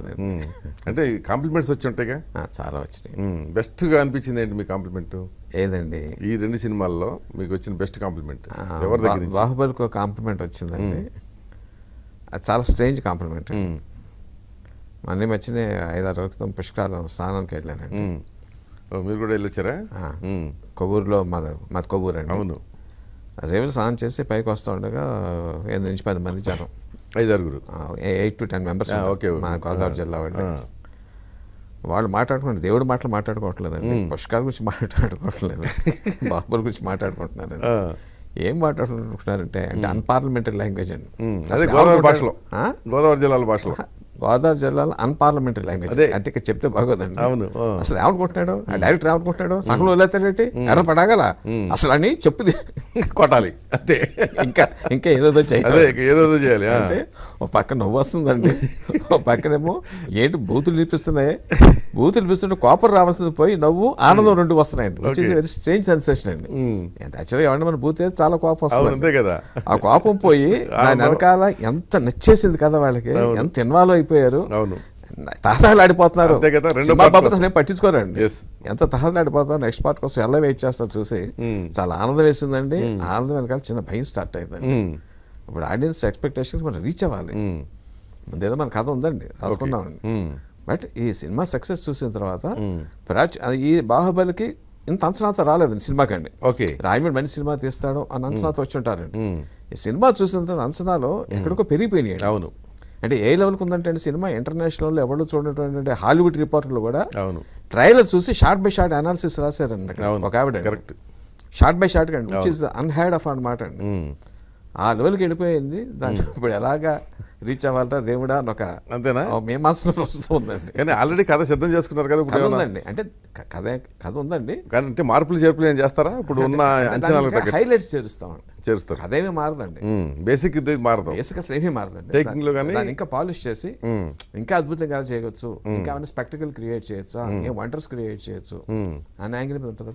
హ్మ్. అంటే కాంప్లిమెంట్స్ వచ్చి ఉంటాయిగా? చాలా వచ్చినాయి. బెస్ట్‌గా అనిపించింది ఏంటి మీ కాంప్లిమెంట్? ఏదండి? ఈ 2 సినిమాల్లో మీకు వచ్చిన బెస్ట్ కాంప్లిమెంట్ ఎవరి దగ్గర నుంచి? బాహుబలికి ఒక కాంప్లిమెంట్ వచ్చిందండి. అది చాలా స్ట్రేంజ్ కాంప్లిమెంట్. మొన్న మధ్యన 5-6 రోజుల క్రితం పుష్కరాలు స్నానానికి వెళ్ళానండి. మీరు కూడా వెళ్ళొచ్చారా? కొవ్వూరులో మాది కొవ్వూరు అండి. అవును. రేవులు స్నానం చేసి పైకి వస్తూ ఉండగా 8 నుంచి 10 మంది జనం, 5-6 8 to 10 మెంబర్స్ మా గోదావరి జిల్లా వాళ్ళు మాట్లాడుకుంటారు. దేవుడి మాటలు మాట్లాడుకోవట్లేదండి, పుష్కరాల గురించి మాట్లాడుకోవట్లేదు, బాహుబలి గురించి మాట్లాడుకుంటున్నారండి. ఏం మాట్లాడుకుంటున్నారంటే అంటే అన్పార్లమెంటరీ లాంగ్వేజ్ అండి. అదే గోదావరి భాషలో, గోదావరి జిల్లాల భాషలో, గోదావరి జిల్లాలో అన్పార్లమెంటరీ లాంగ్వేజ్. అంటే ఇక్కడ చెప్తే బాగోదండి. అవును. అసలు ఏమనుకుంటున్నాడు ఆ డైరెక్టర్? ఏమనుకుంటున్నాడు? సగం వదిలేతాడేంటి? ఎడ పడగల అసలు అని చెప్పుది కొట్టాలి అంతే. ఇంకా ఏదేదో చేయాలి, ఏదేదో చేయాలి. అంటే ఒక పక్క నవ్వు వస్తుందండి, ఒక పక్కనేమో ఏంటి బూతులు వినిపిస్తున్నాయి, బూతులు వినిపిస్తుంటే కోపం రావాల్సింది పోయి నవ్వు ఆనందం 2 వస్తున్నాయండి. వచ్చేసి వెరీ స్ట్రేంజ్ సెన్సేషన్ అండి. యాక్చువల్గా ఏమన్నా మన బూత్ చాలా కోపం వస్తుంది అంతే కదా. ఆ కోపం పోయి దాని వెనకాల ఎంత నచ్చేసింది కదా వాళ్ళకి, ఎంత ఇన్వాల్వ్ అయిపోయారు, తహతహలాడిపోతున్నారు. సినిమా బాబు అసలు పట్టించుకోరండి, ఎంత తహతహలాడిపోతారు. నెక్స్ట్ పార్ట్ కోసం ఎలా వెయిట్ చేస్తారు చూసి చాలా ఆనందం వేసిందండి. ఆనందం వెనకాల చిన్న భయం స్టార్ట్ అయిందండి. ఇప్పుడు ఆడియన్స్ ఎక్స్పెక్టేషన్స్ మనం రీచ్ అవ్వాలి. ముందేదో మన కథ ఉందండి, రాసుకున్నామండి. బట్ ఈ సినిమా సక్సెస్ చూసిన తర్వాత ఈ బాహుబలికి ఇంత అంచనాతో రాలేదండి సినిమాకండి. ఓకే, రాయమూడి మంచి సినిమా తీస్తాడు అని అంచనాతో వచ్చి ఉంటారండి. ఈ సినిమా చూసిన తర్వాత అంచనాలు ఎక్కడికో పెరిగిపోయినాయి. అవును. అంటే ఏ లెవెల్కి ఉందంటే సినిమా ఇంటర్నేషనల్లో ఎవరు చూడటువంటి హాలీవుడ్ రిపోర్టర్లు కూడా అవును ట్రైలర్ చూసి షార్ట్ బై షార్ట్ అనాలిసిస్ రాశారండి. ఒక ఆవిడ కరెక్ట్ షార్ట్ బై షార్ట్ అండి, విచ్ ఇస్ అన్హెర్డ్ ఆఫ్ అనమాట అండి. ఆ లెవెల్కి వెళ్ళిపోయింది. దాంట్లో ఇప్పుడు ఎలాగా రీచ్ అవ్వాలంటే దేవుడా అని ఒక అంతేనా మే మాసంలో వస్తుందండి. కానీ ఆల్రెడీ కథ సిద్ధం చేసుకున్నారు కదా. కథ ఉందండి, అంటే కథ ఉందండి. కానీ అంటే మార్పులు చేర్పులు ఏం చేస్తారా? ఇప్పుడు ఉన్న అంచనాలకు హైలైట్స్ చేరుస్తామండి, చేరుస్తారు. అదేమీ మారదండి, బేసిక్ ఇది మారదు, బేసిక్ అసలు ఏమీ మారదండి. టేకింగ్ లో కానీ ఇంకా పాలిష్ చేసి ఇంకా అద్భుతంగా చేయవచ్చు, ఇంకా స్పెక్టికల్ క్రియేట్ చేయొచ్చు, వండర్స్ క్రియేట్ చేయొచ్చు అనే యాంగిల్ మీద ఉంటుంది.